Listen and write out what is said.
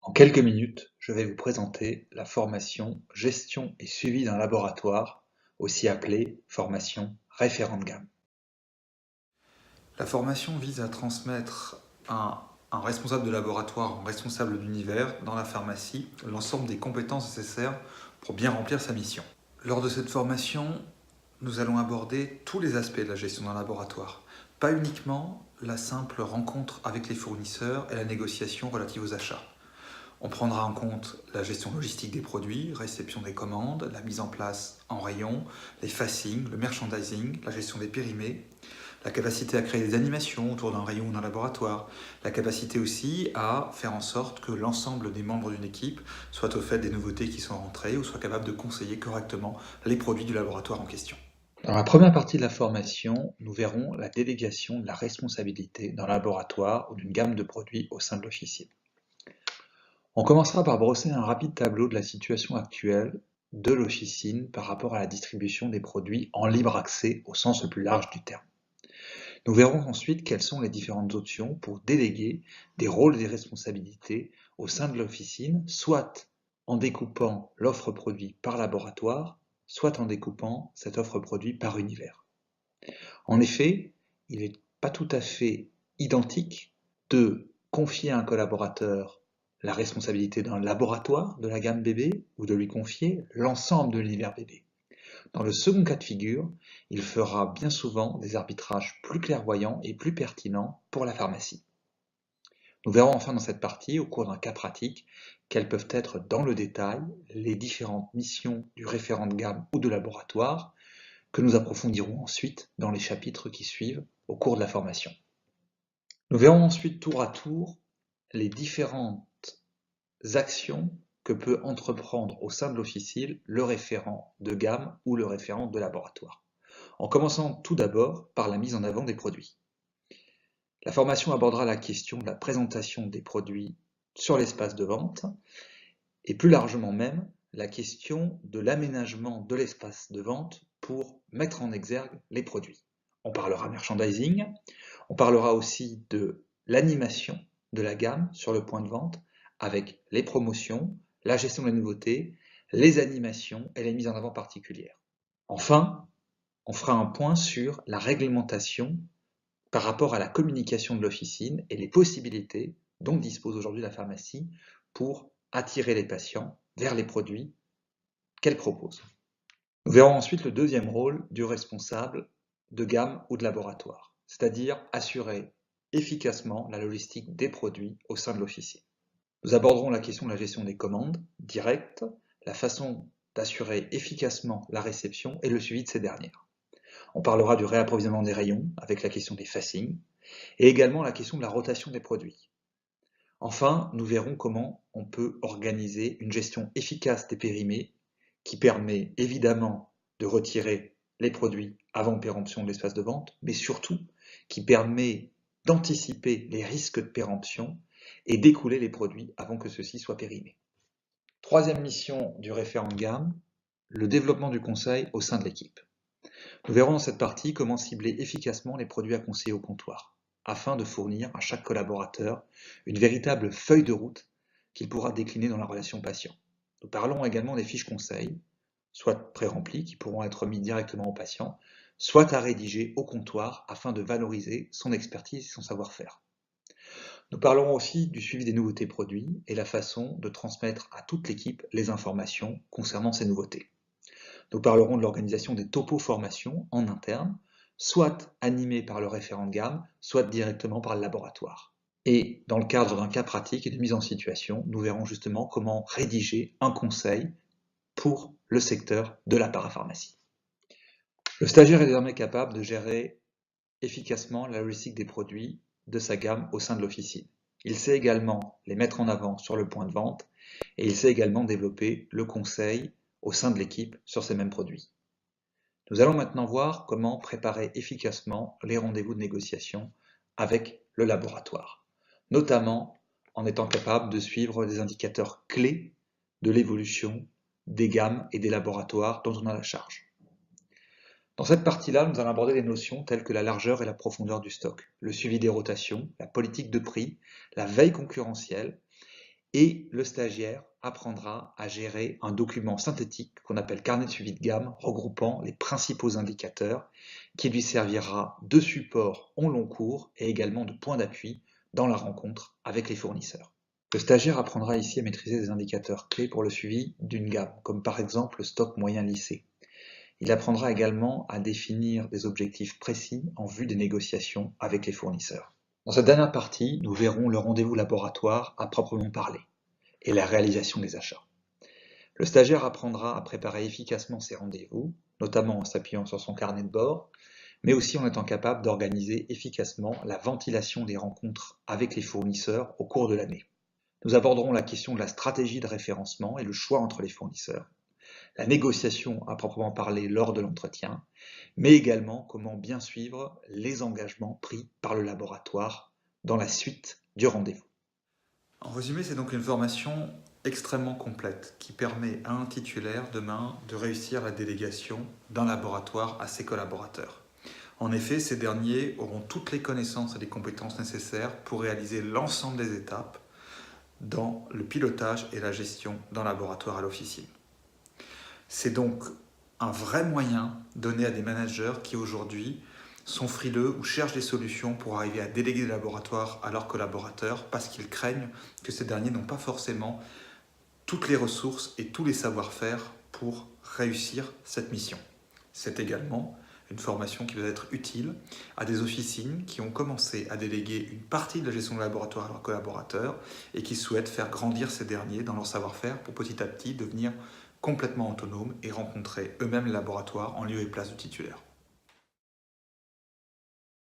En quelques minutes, je vais vous présenter la formation Gestion et suivi d'un laboratoire, aussi appelée formation référent de gamme. La formation vise à transmettre à un responsable de laboratoire, un responsable d'univers dans la pharmacie, l'ensemble des compétences nécessaires pour bien remplir sa mission. Lors de cette formation, nous allons aborder tous les aspects de la gestion d'un laboratoire, pas uniquement la simple rencontre avec les fournisseurs et la négociation relative aux achats. On prendra en compte la gestion logistique des produits, réception des commandes, la mise en place en rayon, les facings, le merchandising, la gestion des périmés, la capacité à créer des animations autour d'un rayon ou d'un laboratoire, la capacité aussi à faire en sorte que l'ensemble des membres d'une équipe soient au fait des nouveautés qui sont rentrées ou soient capables de conseiller correctement les produits du laboratoire en question. Dans la première partie de la formation, nous verrons la délégation de la responsabilité d'un laboratoire ou d'une gamme de produits au sein de l'officine. On commencera par brosser un rapide tableau de la situation actuelle de l'officine par rapport à la distribution des produits en libre accès au sens le plus large du terme. Nous verrons ensuite quelles sont les différentes options pour déléguer des rôles et des responsabilités au sein de l'officine, soit en découpant l'offre produit par laboratoire, soit en découpant cette offre produit par univers. En effet, il n'est pas tout à fait identique de confier à un collaborateur la responsabilité d'un laboratoire de la gamme bébé ou de lui confier l'ensemble de l'univers bébé. Dans le second cas de figure, il fera bien souvent des arbitrages plus clairvoyants et plus pertinents pour la pharmacie. Nous verrons enfin dans cette partie, au cours d'un cas pratique, quelles peuvent être dans le détail les différentes missions du référent de gamme ou de laboratoire que nous approfondirons ensuite dans les chapitres qui suivent au cours de la formation. Nous verrons ensuite tour à tour les différentes actions que peut entreprendre au sein de l'officine le référent de gamme ou le référent de laboratoire, en commençant tout d'abord par la mise en avant des produits. La formation abordera la question de la présentation des produits sur l'espace de vente et plus largement même la question de l'aménagement de l'espace de vente pour mettre en exergue les produits. On parlera merchandising, on parlera aussi de l'animation de la gamme sur le point de vente avec les promotions, la gestion de la nouveauté, les animations et les mises en avant particulières. Enfin, on fera un point sur la réglementation par rapport à la communication de l'officine et les possibilités dont dispose aujourd'hui la pharmacie pour attirer les patients vers les produits qu'elle propose. Nous verrons ensuite le deuxième rôle du responsable de gamme ou de laboratoire, c'est-à-dire assurer efficacement la logistique des produits au sein de l'officine. Nous aborderons la question de la gestion des commandes directes, la façon d'assurer efficacement la réception et le suivi de ces dernières. On parlera du réapprovisionnement des rayons avec la question des facings et également la question de la rotation des produits. Enfin, nous verrons comment on peut organiser une gestion efficace des périmés qui permet évidemment de retirer les produits avant péremption de l'espace de vente, mais surtout qui permet d'anticiper les risques de péremption et d'écouler les produits avant que ceux-ci soient périmés. Troisième mission du référent de gamme, le développement du conseil au sein de l'équipe. Nous verrons dans cette partie comment cibler efficacement les produits à conseiller au comptoir, afin de fournir à chaque collaborateur une véritable feuille de route qu'il pourra décliner dans la relation patient. Nous parlons également des fiches conseils, soit pré-remplies, qui pourront être mises directement au patient, soit à rédiger au comptoir afin de valoriser son expertise et son savoir-faire. Nous parlerons aussi du suivi des nouveautés produits et la façon de transmettre à toute l'équipe les informations concernant ces nouveautés. Nous parlerons de l'organisation des topo-formations en interne, soit animées par le référent de gamme, soit directement par le laboratoire. Et dans le cadre d'un cas pratique et de mise en situation, nous verrons justement comment rédiger un conseil pour le secteur de la parapharmacie. Le stagiaire est désormais capable de gérer efficacement la logistique des produits de sa gamme au sein de l'officine. Il sait également les mettre en avant sur le point de vente et il sait également développer le conseil au sein de l'équipe sur ces mêmes produits. Nous allons maintenant voir comment préparer efficacement les rendez-vous de négociation avec le laboratoire, notamment en étant capable de suivre des indicateurs clés de l'évolution des gammes et des laboratoires dont on a la charge. Dans cette partie-là, nous allons aborder des notions telles que la largeur et la profondeur du stock, le suivi des rotations, la politique de prix, la veille concurrentielle Et le stagiaire apprendra à gérer un document synthétique qu'on appelle carnet de suivi de gamme, regroupant les principaux indicateurs, qui lui servira de support en long cours et également de point d'appui dans la rencontre avec les fournisseurs. Le stagiaire apprendra ici à maîtriser des indicateurs clés pour le suivi d'une gamme, comme par exemple le stock moyen lissé. Il apprendra également à définir des objectifs précis en vue des négociations avec les fournisseurs. Dans cette dernière partie, nous verrons le rendez-vous laboratoire à proprement parler et la réalisation des achats. Le stagiaire apprendra à préparer efficacement ses rendez-vous, notamment en s'appuyant sur son carnet de bord, mais aussi en étant capable d'organiser efficacement la ventilation des rencontres avec les fournisseurs au cours de l'année. Nous aborderons la question de la stratégie de référencement et le choix entre les fournisseurs, la négociation à proprement parler lors de l'entretien, mais également comment bien suivre les engagements pris par le laboratoire dans la suite du rendez-vous. En résumé, c'est donc une formation extrêmement complète qui permet à un titulaire demain de réussir la délégation d'un laboratoire à ses collaborateurs. En effet, ces derniers auront toutes les connaissances et les compétences nécessaires pour réaliser l'ensemble des étapes dans le pilotage et la gestion d'un laboratoire à l'officine. C'est donc un vrai moyen donné à des managers qui aujourd'hui sont frileux ou cherchent des solutions pour arriver à déléguer des laboratoires à leurs collaborateurs parce qu'ils craignent que ces derniers n'ont pas forcément toutes les ressources et tous les savoir-faire pour réussir cette mission. C'est également une formation qui va être utile à des officines qui ont commencé à déléguer une partie de la gestion de laboratoire à leurs collaborateurs et qui souhaitent faire grandir ces derniers dans leur savoir-faire pour petit à petit devenir complètement autonomes et rencontrer eux-mêmes le laboratoire en lieu et place du titulaire.